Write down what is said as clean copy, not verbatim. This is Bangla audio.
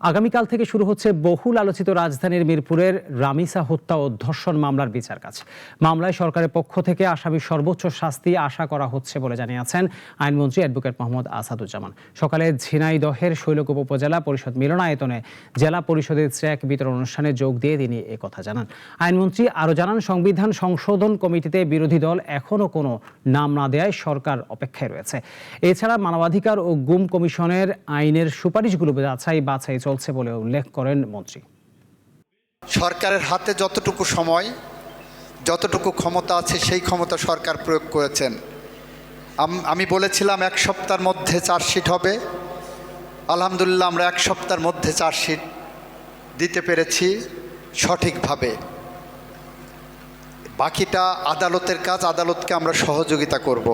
আগামীকাল থেকে শুরু হচ্ছে বহুল আলোচিত রাজধানীর মিরপুরের রামিসা হত্যা ও ধর্ষণ মামলার বিচার কাজ। মামলায় সরকারের পক্ষ থেকে আসামির সর্বোচ্চ শাস্তি আশা করা হচ্ছে বলে জানিয়েছেন আইনমন্ত্রী অ্যাডভোকেট মোহাম্মদ আসাদুজ্জামান। সকালে ঝিনাইদহের শৈলকুপা উপজেলা পরিষদ মিলনায়তনে জেলা পরিষদের চেক বিতরণ অনুষ্ঠানে যোগ দিয়ে তিনি একথা জানান। আইনমন্ত্রী আরও জানান, সংবিধান সংশোধন কমিটিতে বিরোধী দল এখনও কোনো নাম না দেওয়ায় সরকার অপেক্ষায় রয়েছে। এছাড়া মানবাধিকার ও গুম কমিশনের আইনের সুপারিশগুলো বাছাই চলছে বলে উল্লেখ করেন মন্ত্রী। সরকারের হাতে যতটুকু সময়, যতটুকু ক্ষমতা আছে সেই ক্ষমতা সরকার প্রয়োগ করেছেন। আমি বলেছিলাম 1 সপ্তাহের মধ্যে চার্জশিট হবে। আলহামদুলিল্লাহ আমরা 1 সপ্তাহের মধ্যে চার্জশিট দিতে পেরেছি সঠিকভাবে। বাকিটা আদালতের কাজ, আদালতকে আমরা সহযোগিতা করব।